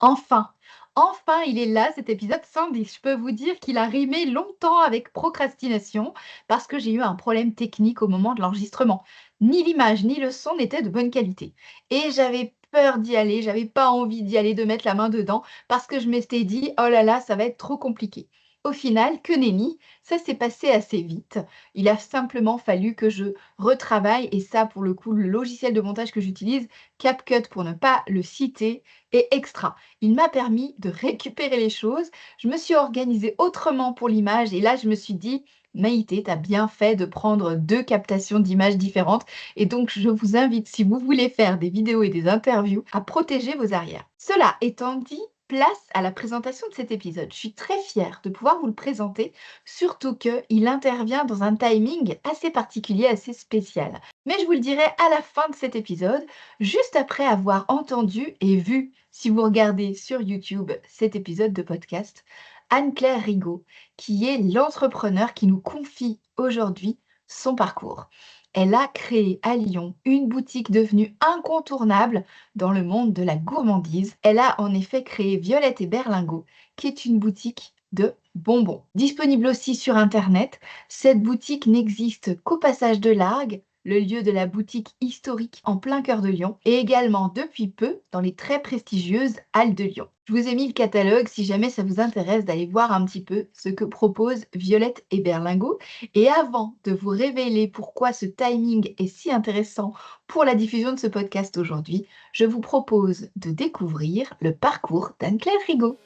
Enfin, enfin, il est là, cet épisode 110. Je peux vous dire qu'il a rimé longtemps avec procrastination parce que j'ai eu un problème technique au moment de l'enregistrement. Ni l'image ni le son n'étaient de bonne qualité. Et j'avais peur d'y aller, j'avais pas envie d'y aller, de mettre la main dedans parce que je m'étais dit, oh là là, ça va être trop compliqué. Au final, que nenni, ça s'est passé assez vite. Il a simplement fallu que je retravaille et ça, pour le coup, le logiciel de montage que j'utilise, CapCut pour ne pas le citer, est extra. Il m'a permis de récupérer les choses. Je me suis organisée autrement pour l'image et là, je me suis dit, Maïté, tu as bien fait de prendre 2 captations d'images différentes et donc je vous invite, si vous voulez faire des vidéos et des interviews, à protéger vos arrières. Cela étant dit, place à la présentation de cet épisode. Je suis très fière de pouvoir vous le présenter, surtout qu'il intervient dans un timing assez particulier, assez spécial. Mais je vous le dirai à la fin de cet épisode, juste après avoir entendu et vu, si vous regardez sur YouTube cet épisode de podcast, Anne-Claire Rigaud, qui est l'entrepreneur qui nous confie aujourd'hui son parcours. Elle a créé à Lyon une boutique devenue incontournable dans le monde de la gourmandise. Elle a en effet créé Violette et Berlingot, qui est une boutique de bonbons. Disponible aussi sur Internet, cette boutique n'existe qu'au passage de l'Argue, le lieu de la boutique historique en plein cœur de Lyon, et également depuis peu dans les très prestigieuses Halles de Lyon. Je vous ai mis le catalogue si jamais ça vous intéresse d'aller voir un petit peu ce que proposent Violette et Berlingot. Et avant de vous révéler pourquoi ce timing est si intéressant pour la diffusion de ce podcast aujourd'hui, je vous propose de découvrir le parcours d'Anne-Claire Rigaud.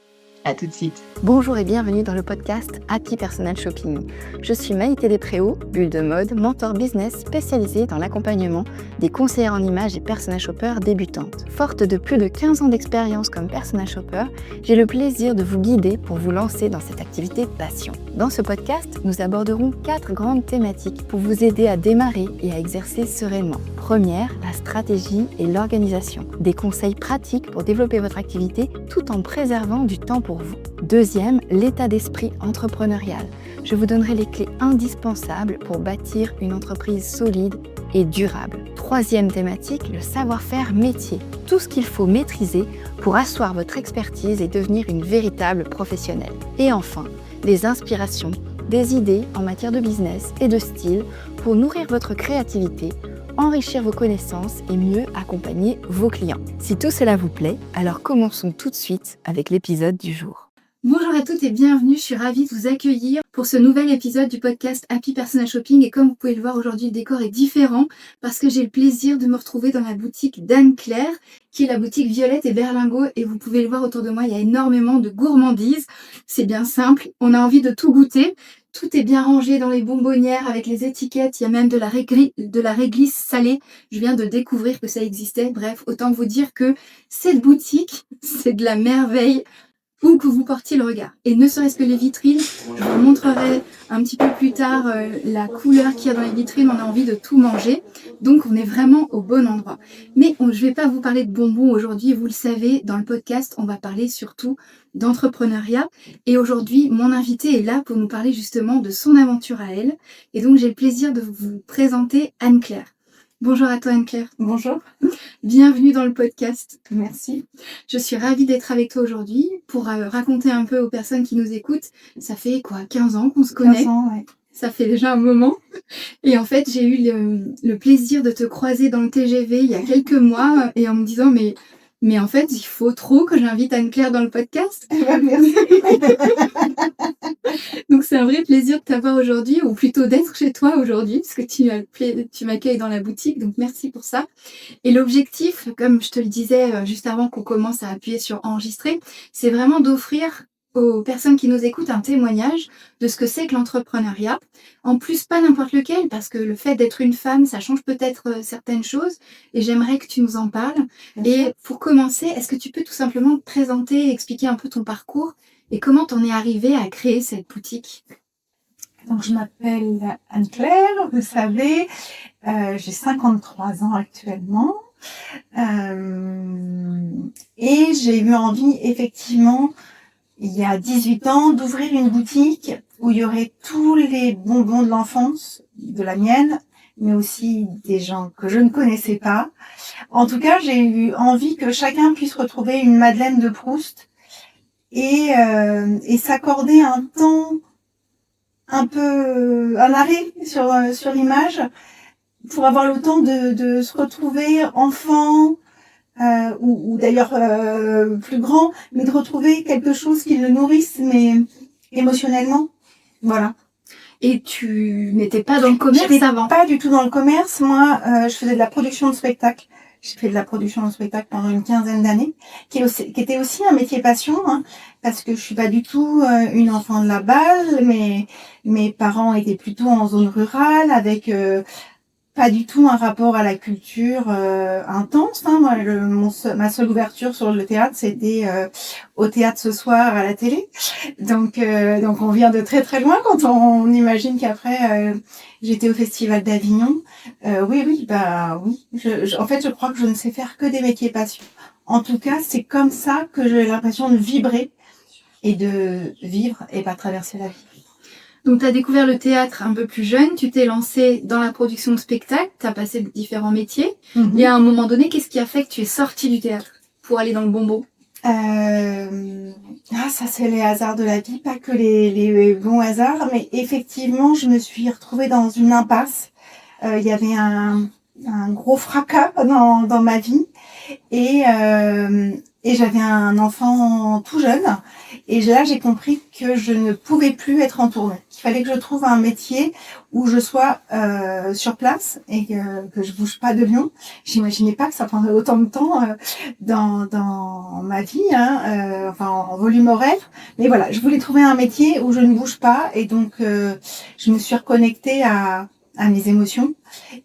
À tout de suite. Bonjour et bienvenue dans le podcast Happy Personal Shopping. Je suis Maïté Despréaux, bulle de mode, mentor business spécialisée dans l'accompagnement des conseillères en images et personal shoppers débutantes. Forte de plus de 15 ans d'expérience comme personal shopper, j'ai le plaisir de vous guider pour vous lancer dans cette activité passion. Dans ce podcast, nous aborderons 4 grandes thématiques pour vous aider à démarrer et à exercer sereinement. Première, la stratégie et l'organisation. Des conseils pratiques pour développer votre activité tout en préservant du temps pour vous. Deuxième, l'état d'esprit entrepreneurial. Je vous donnerai les clés indispensables pour bâtir une entreprise solide et durable. Troisième thématique, le savoir-faire métier. Tout ce qu'il faut maîtriser pour asseoir votre expertise et devenir une véritable professionnelle. Et enfin, les inspirations, des idées en matière de business et de style pour nourrir votre créativité, enrichir vos connaissances et mieux accompagner vos clients. Si tout cela vous plaît, alors commençons tout de suite avec l'épisode du jour. Bonjour à toutes et bienvenue, je suis ravie de vous accueillir pour ce nouvel épisode du podcast Happy Personal Shopping et comme vous pouvez le voir aujourd'hui, le décor est différent parce que j'ai le plaisir de me retrouver dans la boutique d'Anne-Claire qui est la boutique Violette et Berlingot et vous pouvez le voir autour de moi, il y a énormément de gourmandises, c'est bien simple, on a envie de tout goûter. Tout est bien rangé dans les bonbonnières avec les étiquettes, il y a même de la réglisse salée. Je viens de découvrir que ça existait. Bref, autant vous dire que cette boutique, c'est de la merveille où que vous portiez le regard. Et ne serait-ce que les vitrines, je vous montrerai un petit peu plus tard la couleur qu'il y a dans les vitrines, on a envie de tout manger. Donc on est vraiment au bon endroit. Mais je ne vais pas vous parler de bonbons aujourd'hui, vous le savez, dans le podcast, on va parler surtout d'entrepreneuriat. Et aujourd'hui, mon invité est là pour nous parler justement de son aventure à elle. Et donc j'ai le plaisir de vous présenter Anne-Claire. Bonjour à toi Anne-Claire. Bonjour. Bienvenue dans le podcast. Merci. Je suis ravie d'être avec toi aujourd'hui pour raconter un peu aux personnes qui nous écoutent. Ça fait 15 ans qu'on se connaît. 15 ans, ouais. Ça fait déjà un moment. Et en fait, j'ai eu le plaisir de te croiser dans le TGV il y a quelques mois et en me disant mais en fait, il faut trop que j'invite Anne-Claire dans le podcast. Merci. Donc c'est un vrai plaisir de t'avoir aujourd'hui, ou plutôt d'être chez toi aujourd'hui, parce que tu m'accueilles dans la boutique, donc merci pour ça. Et l'objectif, comme je te le disais juste avant qu'on commence à appuyer sur enregistrer, c'est vraiment d'offrir aux personnes qui nous écoutent un témoignage de ce que c'est que l'entrepreneuriat. En plus, pas n'importe lequel, parce que le fait d'être une femme, ça change peut-être certaines choses, et j'aimerais que tu nous en parles. Et pour commencer, est-ce que tu peux tout simplement te présenter, expliquer un peu ton parcours, et comment t'en es arrivée à créer cette boutique? Donc, je m'appelle Anne-Claire, vous savez, j'ai 53 ans actuellement. Et j'ai eu envie, effectivement, il y a 18 ans, d'ouvrir une boutique où il y aurait tous les bonbons de l'enfance, de la mienne, mais aussi des gens que je ne connaissais pas. En tout cas, j'ai eu envie que chacun puisse retrouver une Madeleine de Proust et s'accorder un temps un peu un arrêt sur l'image pour avoir le temps de se retrouver enfant ou d'ailleurs plus grand, mais de retrouver quelque chose qui le nourrisse, mais émotionnellement. Voilà. Et tu n'étais pas dans le Je commerce n'étais avant? pas du tout dans le commerce. Moi, je faisais de la production de spectacle. J'ai fait de la production de spectacle pendant une quinzaine d'années, qui était aussi un métier passion, hein, parce que je suis pas du tout une enfant de la balle. Mes parents étaient plutôt en zone rurale, avec pas du tout un rapport à la culture intense. Hein. Moi, ma seule ouverture sur le théâtre, c'était au théâtre ce soir à la télé. Donc on vient de très très loin quand on imagine qu'après j'étais au Festival d'Avignon. Oui. En fait, je crois que je ne sais faire que des métiers passion. En tout cas, c'est comme ça que j'ai l'impression de vibrer et de vivre et pas traverser la vie. Donc, tu as découvert le théâtre un peu plus jeune, tu t'es lancée dans la production de spectacles, tu as passé différents métiers. Mm-hmm. Et à un moment donné, qu'est-ce qui a fait que tu es sortie du théâtre pour aller dans le bonbon? Ça c'est les hasards de la vie, pas que les bons hasards, mais effectivement, je me suis retrouvée dans une impasse. Il y avait un gros fracas dans ma vie et j'avais un enfant tout jeune. Et là, j'ai compris que je ne pouvais plus être en tournée. Il fallait que je trouve un métier où je sois sur place et que je bouge pas de Lyon. J'imaginais pas que ça prendrait autant de temps dans ma vie, en volume horaire. Mais voilà, je voulais trouver un métier où je ne bouge pas. Et donc, je me suis reconnectée à mes émotions.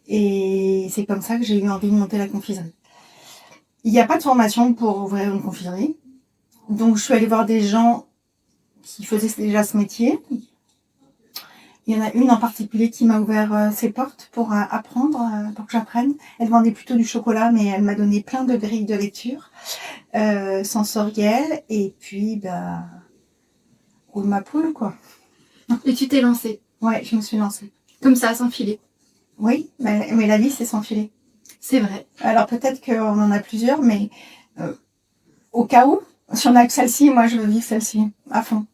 Et c'est comme ça que j'ai eu envie de monter la confiserie. Il n'y a pas de formation pour ouvrir une confiserie. Donc, je suis allée voir des gens qui faisaient déjà ce métier. Il y en a une en particulier qui m'a ouvert ses portes pour apprendre, pour que j'apprenne. Elle vendait plutôt du chocolat, mais elle m'a donné plein de grilles de lecture sensorielles. Et puis, roule ma poule, quoi. Et tu t'es lancée? Ouais, je me suis lancée. Comme ça, sans filet? Oui, mais la vie, c'est sans filet. C'est vrai. Alors, peut-être qu'on en a plusieurs, mais au cas où, si on a que celle-ci, moi, je veux vivre celle-ci à fond.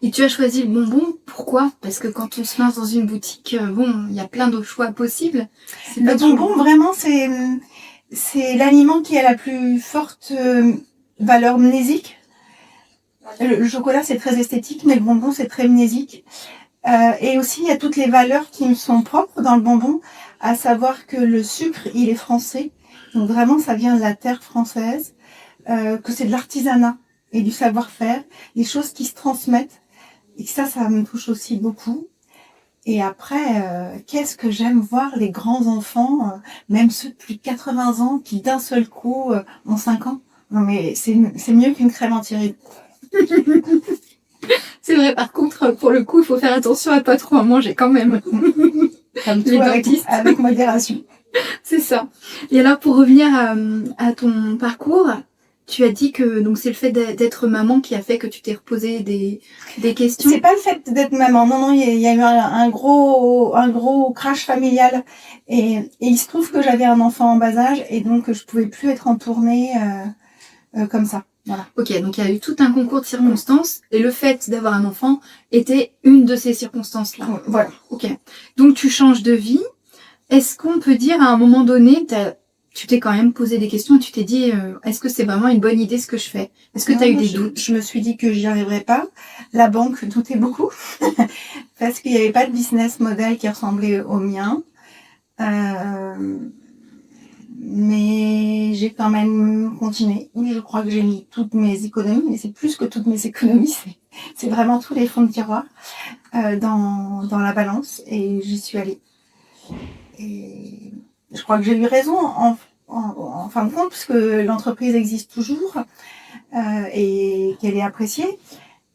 Et tu as choisi le bonbon, pourquoi? Parce que quand on se lance dans une boutique, il y a plein d'autres choix possibles. Le bonbon, vraiment, c'est l'aliment qui a la plus forte valeur mnésique. Le chocolat, c'est très esthétique, mais le bonbon, c'est très mnésique. Et aussi, il y a toutes les valeurs qui me sont propres dans le bonbon, à savoir que le sucre, il est français. Donc vraiment, ça vient de la terre française, que c'est de l'artisanat et du savoir-faire, des choses qui se transmettent. Et ça me touche aussi beaucoup. Et après, qu'est-ce que j'aime voir les grands enfants, même ceux de plus de 80 ans, qui d'un seul coup ont 5 ans. Non mais c'est mieux qu'une crème anti-rides. C'est vrai, par contre, pour le coup, il faut faire attention à pas trop en manger quand même. Comme tout, Les dentistes. avec modération. C'est ça. Et alors, pour revenir à ton parcours, tu as dit que donc c'est le fait d'être maman qui a fait que tu t'es reposé des questions. C'est pas le fait d'être maman. Non, il y a eu un gros crash familial. Et il se trouve que j'avais un enfant en bas âge et donc je pouvais plus être en tournée comme ça. Voilà. Ok, donc il y a eu tout un concours de circonstances et le fait d'avoir un enfant était une de ces circonstances-là. Voilà. Ok. Donc tu changes de vie. Est-ce qu'on peut dire à un moment donné, tu t'es quand même posé des questions et tu t'es dit, est-ce que c'est vraiment une bonne idée ce que je fais? Est-ce que tu as eu des doutes? Je me suis dit que j'y arriverais pas. La banque doutait beaucoup parce qu'il n'y avait pas de business model qui ressemblait au mien. Mais j'ai quand même continué. Je crois que j'ai mis toutes mes économies, mais c'est plus que toutes mes économies, c'est vraiment tous les fonds de tiroir dans la balance et j'y suis allée. Et je crois que j'ai eu raison en fin de compte, puisque l'entreprise existe toujours et qu'elle est appréciée.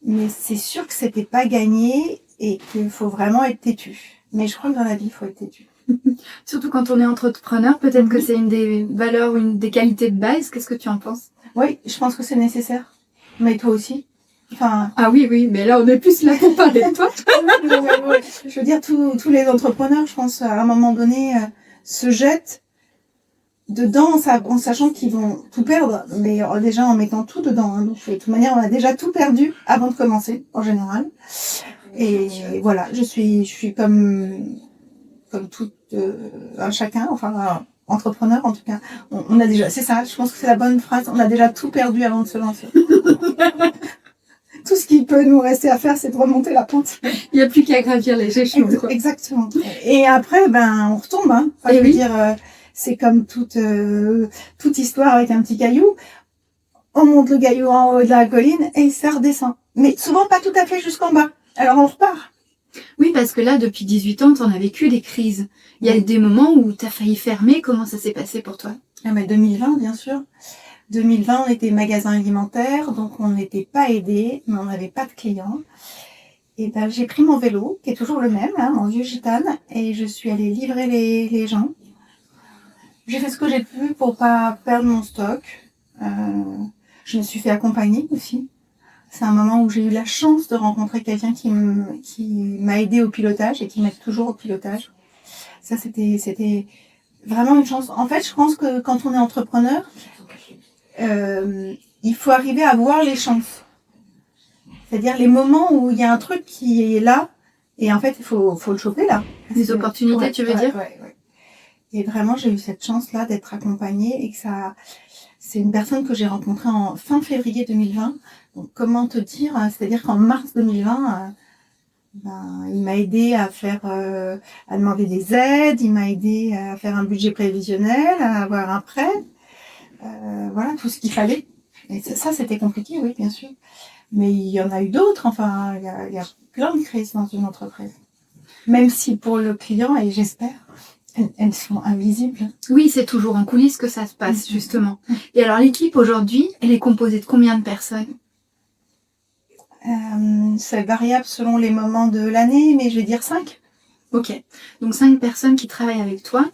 Mais c'est sûr que c'était pas gagné et qu'il faut vraiment être têtu. Mais je crois que dans la vie, il faut être têtu. Surtout quand on est entrepreneur, peut-être que c'est une des valeurs ou une des qualités de base. Qu'est-ce que tu en penses? Oui, je pense que c'est nécessaire. Mais toi aussi? Enfin, Ah oui, mais là, on est plus là pour parler de toi. je veux dire, tous les entrepreneurs, je pense, à un moment donné, se jettent dedans en sachant qu'ils vont tout perdre, mais déjà en mettant tout dedans. Hein. Donc, de toute manière, on a déjà tout perdu avant de commencer, en général. Et voilà, je suis comme tout un chacun, enfin un entrepreneur en tout cas. On a déjà, c'est ça, je pense que c'est la bonne phrase, on a déjà tout perdu avant de se lancer. Tout ce qui peut nous rester à faire, c'est de remonter la pente. Il n'y a plus qu'à gravir les échelons. Exactement. Et après, on retombe. Hein. Enfin, je veux dire, c'est comme toute histoire avec un petit caillou. On monte le caillou en haut de la colline et ça redescend. Mais souvent pas tout à fait jusqu'en bas. Alors on repart. Oui, parce que là, depuis 18 ans, tu en as vécu des crises. Il y a des moments où tu as failli fermer. Comment ça s'est passé pour toi? Mais 2020, bien sûr. 2020, on était magasin alimentaire, donc on n'était pas aidés, mais on n'avait pas de clients. Et j'ai pris mon vélo, qui est toujours le même, hein, mon vieux gitane, et je suis allée livrer les gens. J'ai fait ce que j'ai pu pour pas perdre mon stock. Je me suis fait accompagner aussi. C'est un moment où j'ai eu la chance de rencontrer quelqu'un qui m'a aidé au pilotage et qui m'aide toujours au pilotage. Ça, c'était vraiment une chance. En fait, je pense que quand on est entrepreneur, il faut arriver à voir les chances. C'est-à-dire les moments où il y a un truc qui est là, et en fait, il faut le choper là. Des opportunités, tu veux dire? Ouais. Et vraiment, j'ai eu cette chance-là d'être accompagnée et que c'est une personne que j'ai rencontrée en fin février 2020. Donc, comment te dire? C'est-à-dire qu'en mars 2020, il m'a aidé à demander des aides, il m'a aidé à faire un budget prévisionnel, à avoir un prêt. Voilà, tout ce qu'il fallait. Et ça, c'était compliqué, oui, bien sûr. Mais il y en a eu d'autres. Enfin, il y a plein de crises dans une entreprise. Même si pour le client, et j'espère, elles sont invisibles. Oui, c'est toujours en coulisses que ça se passe, justement. Et alors, l'équipe aujourd'hui, elle est composée de combien de personnes? C'est variable selon les moments de l'année, mais je vais dire 5. Ok, donc 5 personnes qui travaillent avec toi.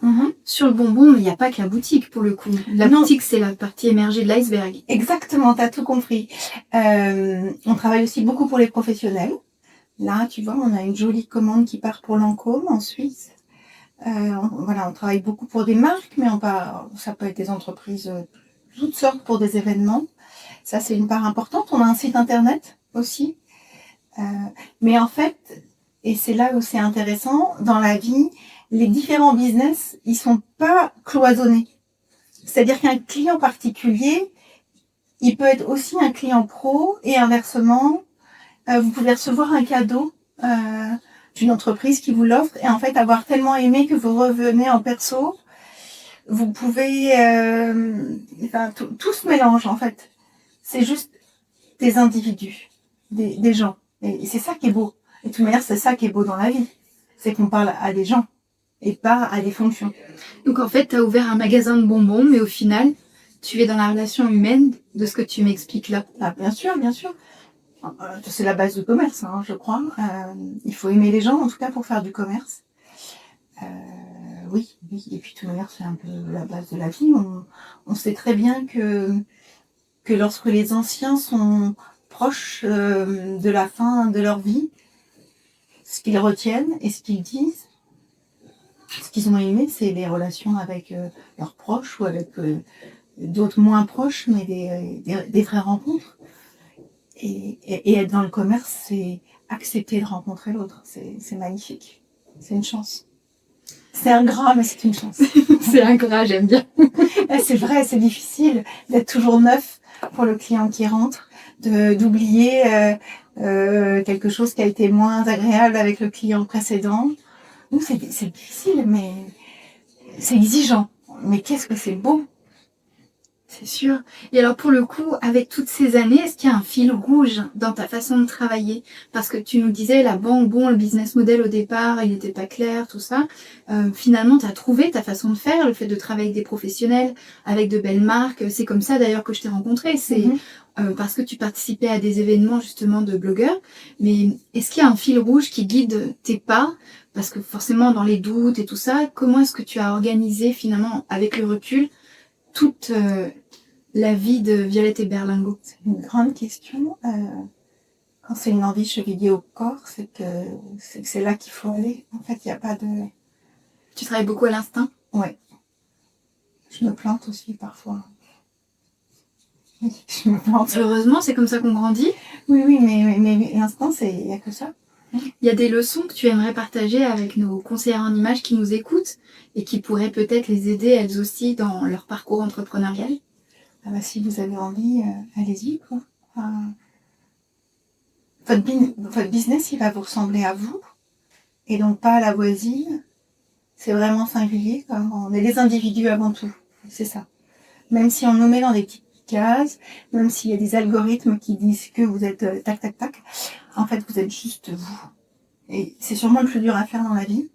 Sur le bonbon, il n'y a pas que la boutique pour le coup. La boutique, c'est la partie émergée de l'iceberg. Exactement, tu as tout compris. On travaille aussi beaucoup pour les professionnels. Là, tu vois, on a une jolie commande qui part pour Lancôme en Suisse. On travaille beaucoup pour des marques, mais ça peut être des entreprises toutes sortes pour des événements. Ça, c'est une part importante. On a un site internet aussi. Mais en fait, et c'est là où c'est intéressant, dans la vie, les différents business, ils sont pas cloisonnés. C'est-à-dire qu'un client particulier, il peut être aussi un client pro et inversement, vous pouvez recevoir un cadeau d'une entreprise qui vous l'offre et en fait avoir tellement aimé que vous revenez en perso. Vous pouvez... tout se mélange en fait. C'est juste des individus, des gens. Et c'est ça qui est beau. Et de toute manière, c'est ça qui est beau dans la vie. C'est qu'on parle à des gens et pas à des fonctions. Donc en fait, tu as ouvert un magasin de bonbons, mais au final, tu es dans la relation humaine de ce que tu m'expliques là. Ah, bien sûr, bien sûr. C'est la base du commerce, hein, je crois. Il faut aimer les gens, en tout cas, pour faire du commerce. Oui. Et puis, de toute manière, c'est un peu la base de la vie. On sait très bien que lorsque les anciens sont proches de la fin de leur vie, ce qu'ils retiennent et ce qu'ils disent, ce qu'ils ont aimé, c'est les relations avec leurs proches ou avec d'autres moins proches, mais des vraies rencontres. Et être dans le commerce, c'est accepter de rencontrer l'autre. C'est magnifique. C'est une chance. C'est ingrat, mais c'est une chance. C'est ingrat, j'aime bien. C'est vrai, c'est difficile d'être toujours neuf pour le client qui rentre, d'oublier quelque chose qui a été moins agréable avec le client précédent. Nous, c'est difficile, mais c'est exigeant. Mais qu'est-ce que c'est beau! C'est sûr. Et alors pour le coup, avec toutes ces années, est-ce qu'il y a un fil rouge dans ta façon de travailler? Parce que tu nous disais, la banque, le business model au départ, il n'était pas clair, tout ça. Finalement, tu as trouvé ta façon de faire, le fait de travailler avec des professionnels, avec de belles marques. C'est comme ça d'ailleurs que je t'ai rencontrée. C'est parce que tu participais à des événements justement de blogueurs. Mais est-ce qu'il y a un fil rouge qui guide tes pas? Parce que forcément, dans les doutes et tout ça, comment est-ce que tu as organisé finalement, avec le recul, toute la vie de Violette et Berlingot? C'est une grande question. quand c'est une envie chevillée au corps, c'est là qu'il faut aller. En fait, il n'y a pas de... Tu travailles beaucoup à l'instinct? Ouais. Je me plante aussi parfois. Oui, je me plante. Heureusement, c'est comme ça qu'on grandit. Oui, mais l'instant, il n'y a que ça. Il y a des leçons que tu aimerais partager avec nos conseillères en images qui nous écoutent et qui pourraient peut-être les aider elles aussi dans leur parcours entrepreneurial? Ah bah, si vous avez envie, allez-y, quoi. Enfin, votre business, il va vous ressembler à vous et donc pas à la voisine. C'est vraiment singulier, quoi. On est des individus avant tout. C'est ça. Même si on nous met dans des petites cases, même s'il y a des algorithmes qui disent que vous êtes tac, tac, tac, en fait, vous êtes juste vous. Et c'est sûrement le plus dur à faire dans la vie,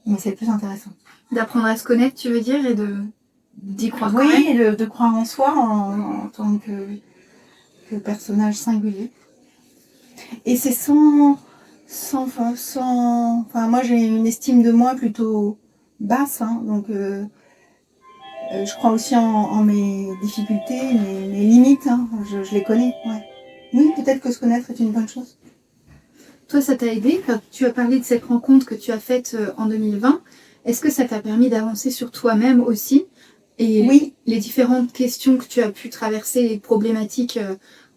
mais c'est le plus intéressant. D'apprendre à se connaître, tu veux dire, et d'y croire quand même? Oui, et de croire en soi en tant que personnage singulier. Et c'est enfin, moi j'ai une estime de moi plutôt basse, hein, donc je crois aussi en mes difficultés, mes limites, hein, je les connais. Ouais. Oui, peut-être que se connaître est une bonne chose. Toi, ça t'a aidé quand tu as parlé de cette rencontre que tu as faite en 2020. Est-ce que ça t'a permis d'avancer sur toi-même aussi? Et oui, les différentes questions que tu as pu traverser, les problématiques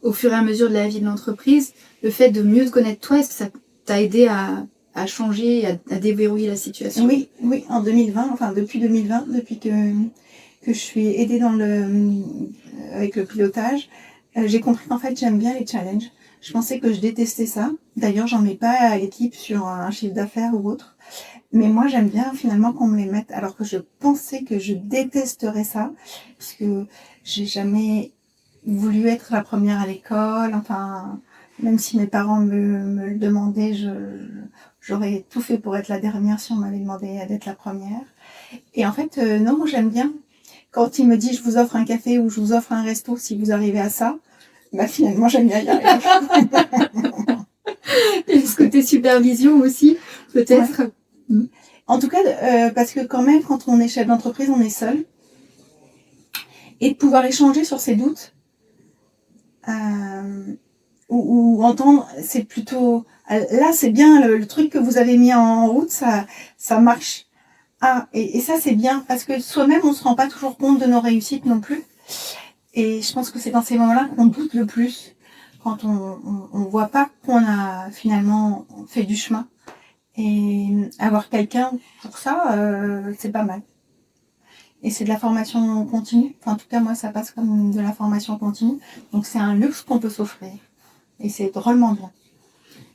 au fur et à mesure de la vie de l'entreprise, le fait de mieux te connaître toi, est-ce que ça t'a aidé à changer, à déverrouiller la situation? oui, en 2020, enfin depuis 2020, depuis que je suis aidée avec le pilotage, j'ai compris qu'en fait j'aime bien les challenges. Je pensais que je détestais ça. D'ailleurs, j'en mets pas à l'équipe sur un chiffre d'affaires ou autre. Mais moi, j'aime bien finalement qu'on me les mette, alors que je pensais que je détesterais ça, parce que j'ai jamais voulu être la première à l'école. Enfin, même si mes parents me le demandaient, j'aurais tout fait pour être la dernière si on m'avait demandé d'être la première. Et en fait, non, moi j'aime bien. Quand il me dit je vous offre un café ou je vous offre un resto si vous arrivez à ça, bah finalement j'aime bien y arriver. Et ce côté supervision aussi, peut-être. Ouais. En tout cas, parce que quand même, quand on est chef d'entreprise, on est seul. Et de pouvoir échanger sur ses doutes, ou entendre, c'est plutôt... Là, c'est bien, le truc que vous avez mis en route, ça marche. Ah, et ça, c'est bien, parce que soi-même, on se rend pas toujours compte de nos réussites non plus. Et je pense que c'est dans ces moments-là qu'on doute le plus, quand on voit pas qu'on a finalement fait du chemin. Et avoir quelqu'un pour ça, c'est pas mal. Et c'est de la formation continue. Enfin, en tout cas, moi, ça passe comme de la formation continue. Donc, c'est un luxe qu'on peut s'offrir. Et c'est drôlement bien.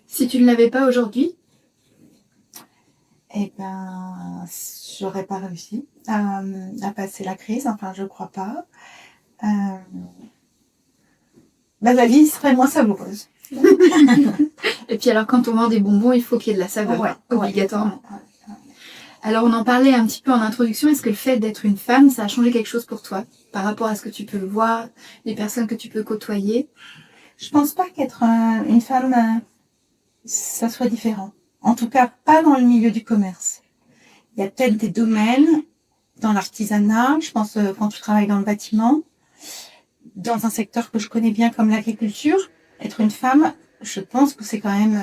Si tu ne l'avais pas aujourd'hui, Eh ben, j'aurais pas réussi à passer la crise. Enfin, je crois pas. La vie serait moins savoureuse. et puis alors quand on vend des bonbons, il faut qu'il y ait de la saveur, Ouais, obligatoirement. Ouais. Alors on en parlait un petit peu en introduction, est-ce que le fait d'être une femme, ça a changé quelque chose pour toi par rapport à ce que tu peux voir, les personnes que tu peux côtoyer? Je pense pas qu'être une femme, ça soit différent. En tout cas, pas dans le milieu du commerce. Il y a peut-être des domaines, dans l'artisanat, je pense quand tu travailles dans le bâtiment, dans un secteur que je connais bien comme l'agriculture, être une femme, je pense que c'est quand même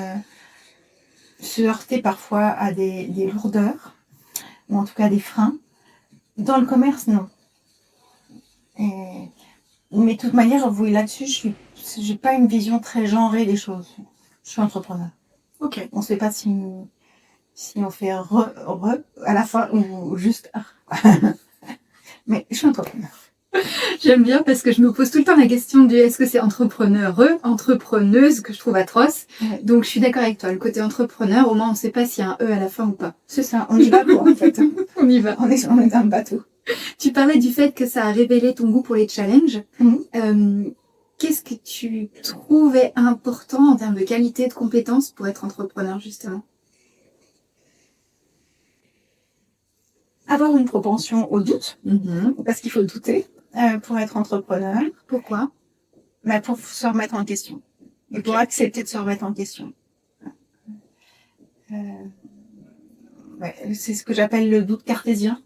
se heurter parfois à des lourdeurs, ou en tout cas des freins. Dans le commerce, non. Mais de toute manière, vous là-dessus, j'ai pas une vision très genrée des choses. Je suis entrepreneur. Ok. On ne sait pas si on fait re à la fin ou juste mais je suis entrepreneur. J'aime bien parce que je me pose tout le temps la question du est-ce que c'est entrepreneuse que je trouve atroce. Ouais. Donc je suis d'accord avec toi, le côté entrepreneur, au moins on ne sait pas s'il y a un E à la fin ou pas. C'est ça, on y va quoi en fait. On y va. On est dans le bateau. Tu parlais du fait que ça a révélé ton goût pour les challenges. Mmh. Qu'est-ce que tu trouvais important en termes de qualité, de compétences pour être entrepreneur justement? Avoir une propension au doute, parce qu'il faut douter pour être entrepreneur. Pourquoi? Pour se remettre en question. Et pour accepter de se remettre en question. C'est ce que j'appelle le doute cartésien.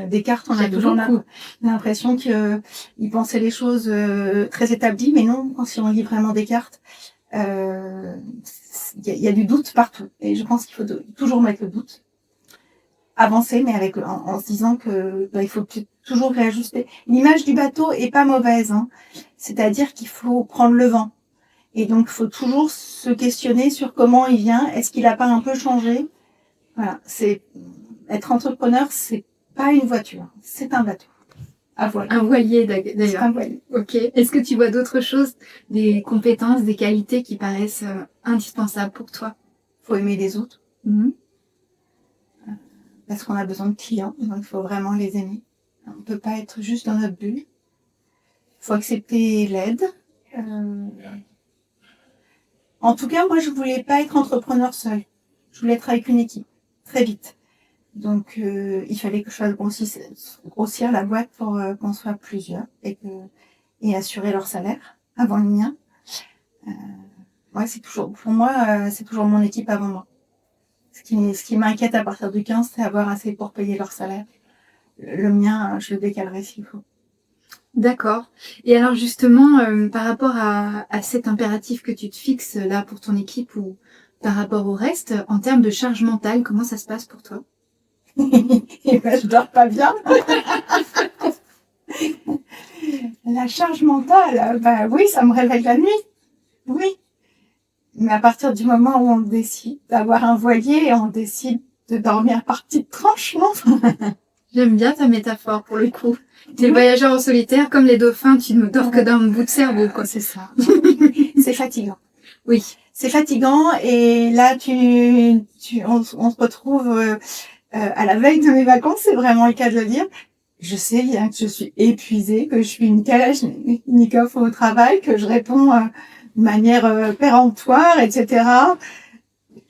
Descartes, on a toujours l'impression qu'il pensait les choses très établies, mais non, si on lit vraiment Descartes, Il y a du doute partout. Et je pense qu'il faut toujours mettre le doute. Avancer, mais en se disant que il faut toujours réajuster. L'image du bateau est pas mauvaise, hein. C'est-à-dire qu'il faut prendre le vent. Et donc, il faut toujours se questionner sur comment il vient. Est-ce qu'il a pas un peu changé? Voilà. Être entrepreneur, c'est pas une voiture. C'est un bateau. À voile. Un voilier C'est d'ailleurs. un voilier. Ok. Est-ce que tu vois d'autres choses, des compétences, des qualités qui paraissent indispensables pour toi? Faut aimer les autres. Mhm. Parce qu'on a besoin de clients. Donc, il faut vraiment les aimer. On peut pas être juste dans notre bulle. Il faut accepter l'aide. En tout cas, moi, je voulais pas être entrepreneur seul. Je voulais être avec une équipe, très vite. Donc, il fallait que je fasse grossir la boîte pour qu'on soit plusieurs et assurer leur salaire avant le mien. Ouais, pour moi, c'est toujours mon équipe avant moi. Ce qui m'inquiète à partir du 15, c'est avoir assez pour payer leur salaire. Le mien, je le décalerai s'il faut. D'accord. Et alors justement, par rapport à cet impératif que tu te fixes là pour ton équipe ou par rapport au reste, en termes de charge mentale, comment ça se passe pour toi? Et ben, je dors pas bien. La charge mentale, bah oui, ça me réveille la nuit. Oui. Mais à partir du moment où on décide d'avoir un voilier, on décide de dormir par petites tranches, non? J'aime bien ta métaphore pour le coup. T'es le voyageur en solitaire, comme les dauphins, tu ne dors que d'un bout de cerveau, quoi. C'est ça. C'est fatigant. Oui. C'est fatigant et là, on se retrouve à la veille de mes vacances, c'est vraiment le cas de le dire. Je sais bien que je suis épuisée, que je suis une Kalachnikov au travail, que je réponds de manière péremptoire, etc.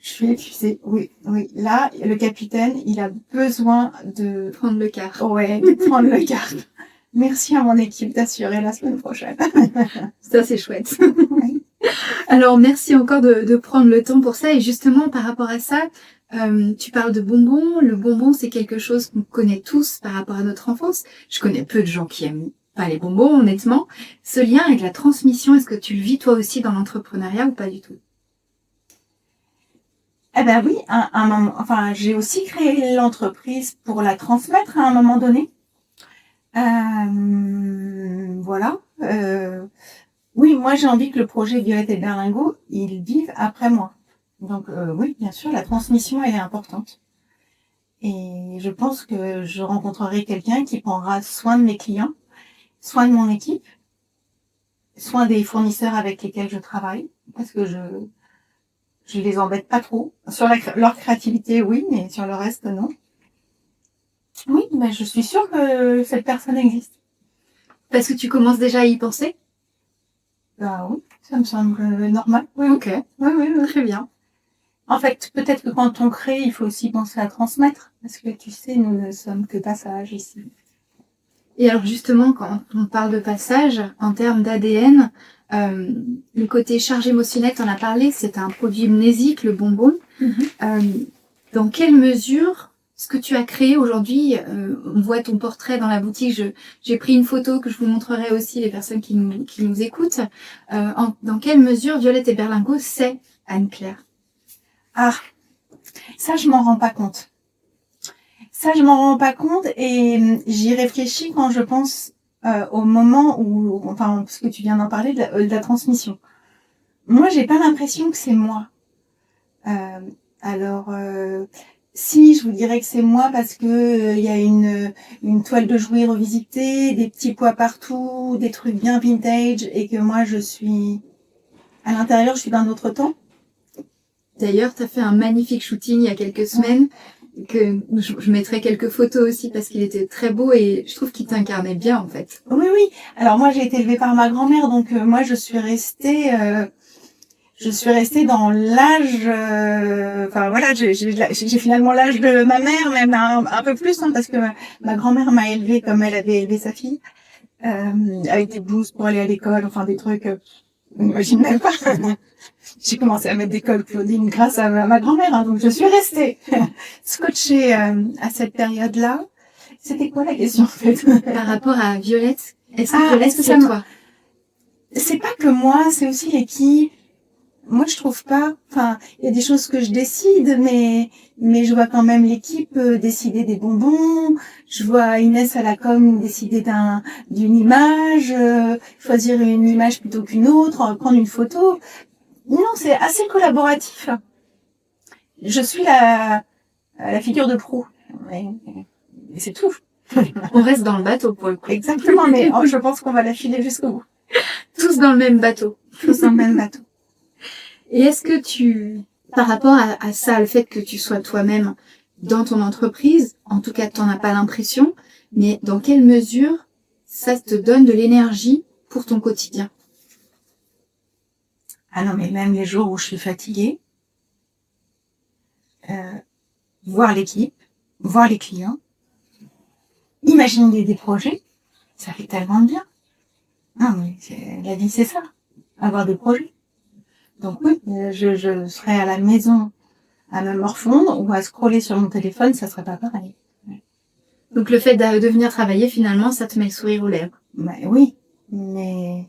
Je suis épuisée, oui. Là, le capitaine, il a besoin de Prendre le quart. Ouais, de prendre le quart. Merci à mon équipe d'assurer la semaine prochaine. Ça, c'est chouette. Oui. Alors, merci encore de prendre le temps pour ça. Et justement, par rapport à ça, tu parles de bonbons. Le bonbon, c'est quelque chose qu'on connaît tous par rapport à notre enfance. Je connais peu de gens qui aiment pas les bonbons, honnêtement. Ce lien avec la transmission, est-ce que tu le vis toi aussi dans l'entrepreneuriat ou pas du tout? Eh ben oui, un moment, enfin, j'ai aussi créé l'entreprise pour la transmettre à un moment donné. Voilà. Oui, moi j'ai envie que le projet Violette et Berlingot, il vive après moi. Donc oui, bien sûr, la transmission elle est importante. Et je pense que je rencontrerai quelqu'un qui prendra soin de mes clients, soin de mon équipe, soin des fournisseurs avec lesquels je travaille, parce que je les embête pas trop. Sur leur créativité, oui, mais sur le reste, non. Oui, mais je suis sûre que cette personne existe. Parce que tu commences déjà à y penser? Bah oui, ça me semble normal. Oui, Ok, oui. très bien. En fait, peut-être que quand on crée, il faut aussi penser à transmettre. Parce que tu sais, nous ne sommes que passage ici. Et alors justement, quand on parle de passage, en termes d'ADN, le côté charge émotionnelle, t'en as parlé, c'est un produit mnésique, le bonbon. Dans quelle mesure ce que tu as créé aujourd'hui, on voit ton portrait dans la boutique, j'ai pris une photo que je vous montrerai aussi les personnes qui nous écoutent. Dans quelle mesure Violette et Berlingot, c'est Anne-Claire? Ah, ça, je m'en rends pas compte. Ça, je m'en rends pas compte et j'y réfléchis quand je pense au moment où, enfin, parce que tu viens d'en parler, de la transmission. Moi, j'ai pas l'impression que c'est moi. Si, je vous dirais que c'est moi parce que il y a une toile de jouet revisitée, des petits pois partout, des trucs bien vintage et que moi, je suis à l'intérieur, je suis d'un autre temps. D'ailleurs, tu as fait un magnifique shooting il y a quelques semaines, que je mettrai quelques photos aussi parce qu'il était très beau et je trouve qu'il t'incarnait bien en fait. Oui. Alors moi, j'ai été élevée par ma grand-mère, donc moi, je suis restée dans l'âge, enfin voilà, j'ai finalement l'âge de ma mère, même un peu plus, hein, parce que ma grand-mère m'a élevée comme elle avait élevé sa fille, avec des blouses pour aller à l'école, enfin des trucs, on n'imagine même pas. J'ai commencé à mettre des cols Claudine grâce à ma grand-mère, hein, donc je suis restée scotchée à cette période-là. C'était quoi la question en fait? Par rapport à Violette, est-ce que Violette, c'est toi? C'est pas que moi, c'est aussi l'équipe. moi, je trouve pas. Enfin, il y a des choses que je décide, mais je vois quand même l'équipe décider des bonbons. Je vois Inès à la com décider d'une image, choisir une image plutôt qu'une autre, prendre une photo. Non, c'est assez collaboratif. Je suis la figure de proue. Mais c'est tout. On reste dans le bateau pour le coup. Exactement, mais je pense qu'on va la filer jusqu'au bout. Tous dans le même bateau. Tous dans le même bateau. Et est-ce que par rapport à ça, le fait que tu sois toi-même dans ton entreprise, en tout cas, tu n'en as pas l'impression, mais dans quelle mesure ça te donne de l'énergie pour ton quotidien? Ah non, mais même les jours où je suis fatiguée, voir l'équipe, voir les clients, imaginer des projets, ça fait tellement de bien. Ah, mais la vie, c'est ça, avoir des projets. Donc oui, je serais à la maison à me morfondre ou à scroller sur mon téléphone, ça serait pas pareil. Donc le fait de venir travailler, finalement, ça te met le sourire aux lèvres. Bah, oui, mais...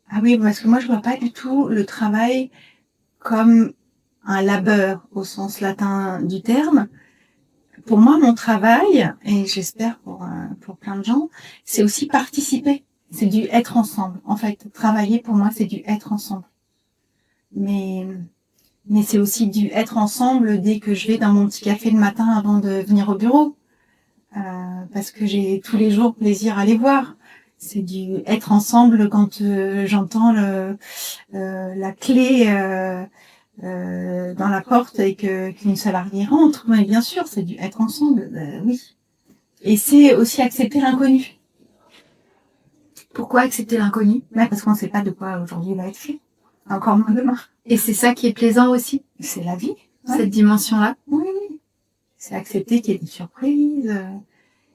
Ah oui, parce que moi, je vois pas du tout le travail comme un labeur au sens latin du terme. Pour moi, mon travail, et j'espère pour plein de gens, c'est aussi participer. C'est du être ensemble. En fait, travailler, pour moi, c'est du être ensemble. Mais c'est aussi du être ensemble dès que je vais dans mon petit café le matin avant de venir au bureau. Parce que j'ai tous les jours plaisir à les voir. C'est du être ensemble quand j'entends la clé dans la porte et qu'une salariée rentre. Mais bien sûr, c'est du être ensemble, oui. Et c'est aussi accepter l'inconnu. Pourquoi accepter l'inconnu? Parce qu'on ne sait pas de quoi aujourd'hui va être fait. Encore moins demain. Et c'est ça qui est plaisant aussi, C'est la vie. cette dimension-là. Oui. C'est accepter qu'il y ait des surprises.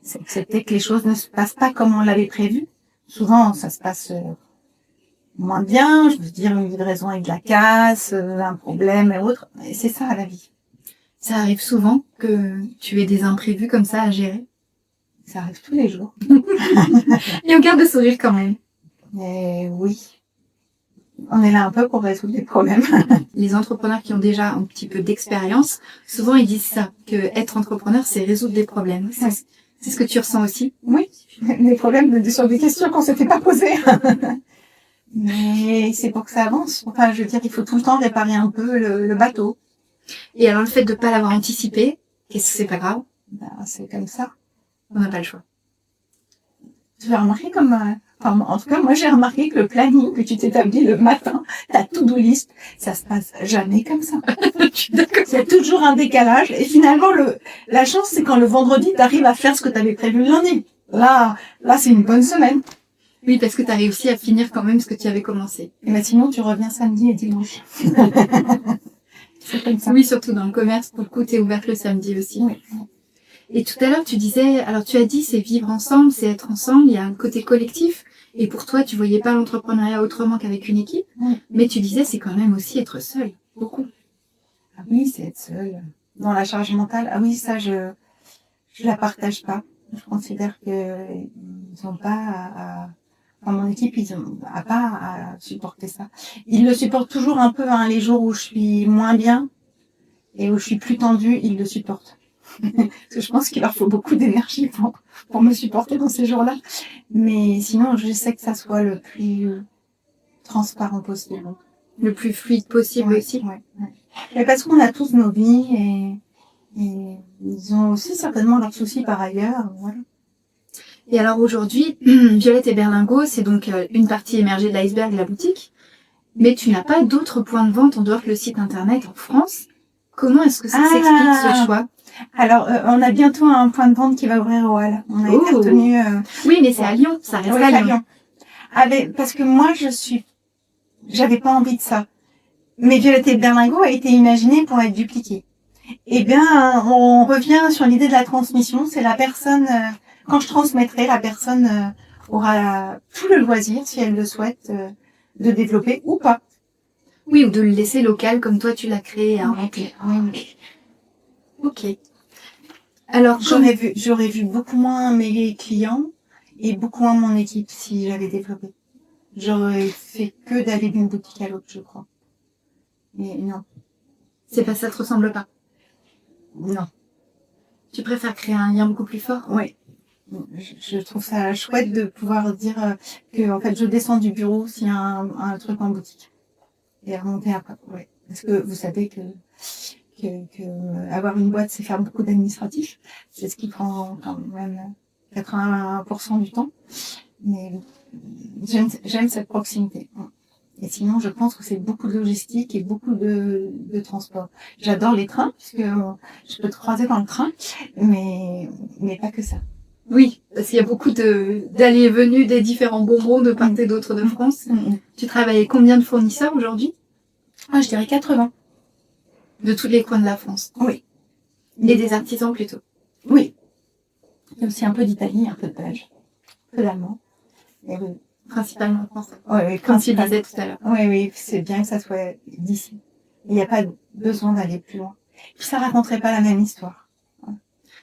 C'est accepter que les choses ne se passent pas comme on l'avait prévu. Souvent, ça se passe moins bien. Je veux dire, une livraison avec de la casse, un problème et autres. Et c'est ça, la vie. Ça arrive souvent que tu aies des imprévus comme ça à gérer. Ça arrive tous les jours. Et on garde le sourire quand même. Mais oui. On est là un peu pour résoudre des problèmes. Les entrepreneurs qui ont déjà un petit peu d'expérience, souvent ils disent ça, que être entrepreneur, c'est résoudre des problèmes. C'est ce que tu ressens aussi? Oui, des problèmes sur des questions qu'on s'était pas posées. Mais c'est pour que ça avance. Enfin, je veux dire, il faut tout le temps réparer un peu le bateau. Et alors le fait de pas l'avoir anticipé, qu'est-ce que c'est pas grave? C'est comme ça. On n'a pas le choix. Tu as remarqué en tout cas, moi j'ai remarqué que le planning que tu t'établis le matin, ta to-do list, ça se passe jamais comme ça. C'est toujours un décalage. Et finalement, la chance, c'est quand le vendredi, tu arrives à faire ce que tu avais prévu le lundi. Là, c'est une bonne semaine. Oui, parce que tu as réussi à finir quand même ce que tu avais commencé. Et sinon, tu reviens samedi et dimanche. C'est comme ça. Oui, surtout dans le commerce, pour le coup, tu es ouverte le samedi aussi. Oui. Et tout à l'heure, tu disais, alors tu as dit, c'est vivre ensemble, c'est être ensemble, il y a un côté collectif. Et pour toi, tu voyais pas l'entrepreneuriat autrement qu'avec une équipe. Oui. Mais tu disais, c'est quand même aussi être seul. Beaucoup. Ah oui, c'est être seul. Dans la charge mentale, ah oui, ça, je la partage pas. Je considère que ils ont pas dans mon équipe, ils ont pas à supporter ça. Ils le supportent toujours un peu, les jours où je suis moins bien et où je suis plus tendue, ils le supportent. Parce que je pense qu'il leur faut beaucoup d'énergie pour me supporter dans ces jours-là. Mais sinon, je sais que ça soit le plus transparent possible. Le plus fluide possible aussi. Ouais. Et parce qu'on a tous nos vies et ils ont aussi certainement leurs soucis par ailleurs. Voilà. Et alors aujourd'hui, Violette et Berlingot, c'est donc une partie émergée de l'iceberg de la boutique. Mais tu n'as pas d'autres points de vente en dehors que le site internet en France. Comment est-ce que ça s'explique ce choix? Alors, on a bientôt un point de vente qui va ouvrir au Hall. On a été retenu. Oui, mais c'est à Lyon, ça reste à Lyon. Parce que moi, j'avais pas envie de ça. Mais Violette et Berlingot a été imaginé pour être dupliqué. Eh bien, on revient sur l'idée de la transmission. C'est la personne, quand je transmettrai, la personne aura tout le loisir, si elle le souhaite, de développer ou pas. Oui, ou de le laisser local comme toi tu l'as créé et inventé. Oui. Ok. Alors, j'aurais vu beaucoup moins mes clients et beaucoup moins mon équipe si j'avais développé. J'aurais fait que d'aller d'une boutique à l'autre, je crois. Et non, C'est pas ça te ressemble pas. non. Tu préfères créer un lien beaucoup plus fort? Oui. Je trouve ça chouette de pouvoir dire que en fait je descends du bureau s'il y a un truc en boutique et remonter après. Ouais. Parce que vous savez que avoir une boîte, c'est faire beaucoup d'administratif. C'est ce qui prend quand même 80% du temps. Mais j'aime cette proximité. Et sinon, je pense que c'est beaucoup de logistique et beaucoup de transport. J'adore les trains, puisque je peux te croiser dans le train, mais pas que ça. Oui, parce qu'il y a beaucoup d'allées et venues des différents bonbons de part et d'autre de France. Tu travailles avec combien de fournisseurs aujourd'hui? Je dirais 80. De tous les coins de la France. Oui. Et des artisans plutôt. Oui. Il y a aussi un peu d'Italie, un peu de Belge, un peu d'allemand. Et oui. Principalement français. Oui, Comme tu disais tout à l'heure. Oui, c'est bien que ça soit d'ici. Il n'y a pas besoin d'aller plus loin. Puis ça raconterait pas la même histoire.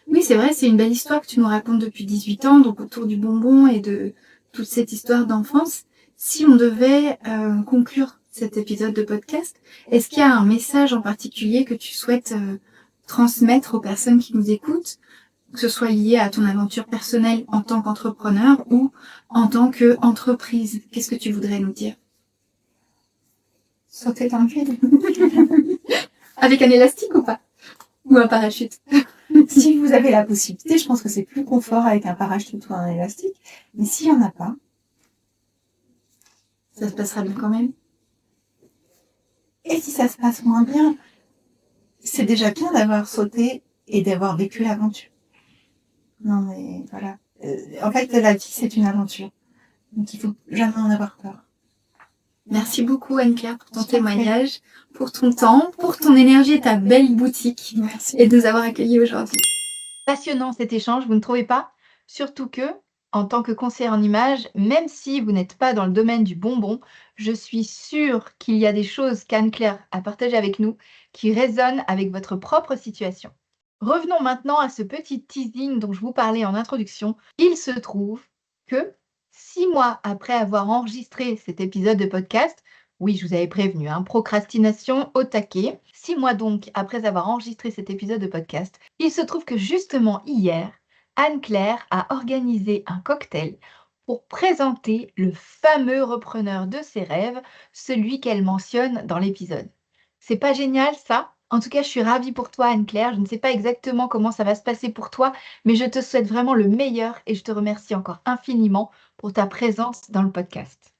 Oui, c'est vrai, c'est une belle histoire que tu nous racontes depuis 18 ans, donc autour du bonbon et de toute cette histoire d'enfance. Si on devait conclure cet épisode de podcast, est-ce qu'il y a un message en particulier que tu souhaites transmettre aux personnes qui nous écoutent, que ce soit lié à ton aventure personnelle en tant qu'entrepreneur ou en tant qu'entreprise? Qu'est-ce que tu voudrais nous dire? Sauter dans le vide. Avec un élastique ou pas? Ou un parachute? Si vous avez la possibilité, je pense que c'est plus confort avec un parachute ou un élastique. Mais s'il n'y en a pas, ça se passera bien quand même. Et si ça se passe moins bien, c'est déjà bien d'avoir sauté et d'avoir vécu l'aventure. Non mais voilà. En fait, la vie, c'est une aventure. Donc il faut jamais en avoir peur. Merci beaucoup Anne-Claire pour ton témoignage, pour ton temps, pour ton énergie et ta belle boutique. Merci. Et de nous avoir accueillis aujourd'hui. Passionnant cet échange, vous ne trouvez pas? Surtout que, en tant que conseillère en images, même si vous n'êtes pas dans le domaine du bonbon, je suis sûre qu'il y a des choses qu'Anne-Claire a partagées avec nous qui résonnent avec votre propre situation. Revenons maintenant à ce petit teasing dont je vous parlais en introduction. Il se trouve que 6 mois après avoir enregistré cet épisode de podcast, oui, je vous avais prévenu, procrastination au taquet. 6 mois donc après avoir enregistré cet épisode de podcast, il se trouve que justement hier, Anne-Claire a organisé un cocktail pour présenter le fameux repreneur de ses rêves, celui qu'elle mentionne dans l'épisode. C'est pas génial ça? En tout cas, je suis ravie pour toi, Anne-Claire. Je ne sais pas exactement comment ça va se passer pour toi, mais je te souhaite vraiment le meilleur et je te remercie encore infiniment pour ta présence dans le podcast.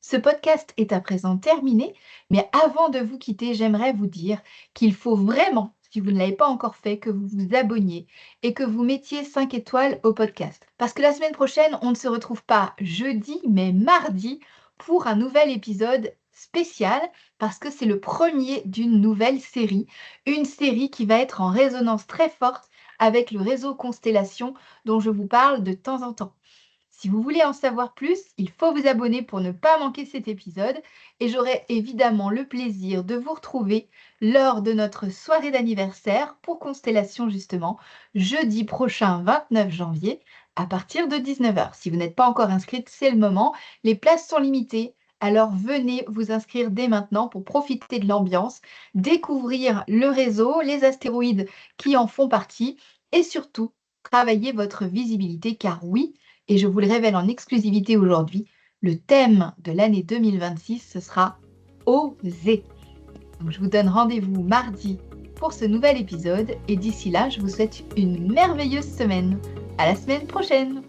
Ce podcast est à présent terminé, mais avant de vous quitter, j'aimerais vous dire qu'il faut vraiment, si vous ne l'avez pas encore fait, que vous vous abonniez et que vous mettiez 5 étoiles au podcast. Parce que la semaine prochaine, on ne se retrouve pas jeudi, mais mardi pour un nouvel épisode spécial parce que c'est le premier d'une nouvelle série, une série qui va être en résonance très forte avec le réseau Constellation dont je vous parle de temps en temps. Si vous voulez en savoir plus, il faut vous abonner pour ne pas manquer cet épisode et j'aurai évidemment le plaisir de vous retrouver lors de notre soirée d'anniversaire pour Constellation justement, jeudi prochain 29 janvier à partir de 19h. Si vous n'êtes pas encore inscrite, c'est le moment. Les places sont limitées, alors venez vous inscrire dès maintenant pour profiter de l'ambiance, découvrir le réseau, les astéroïdes qui en font partie et surtout travailler votre visibilité car oui, et je vous le révèle en exclusivité aujourd'hui, le thème de l'année 2026, ce sera « Oser ». Donc je vous donne rendez-vous mardi pour ce nouvel épisode et d'ici là, je vous souhaite une merveilleuse semaine. À la semaine prochaine!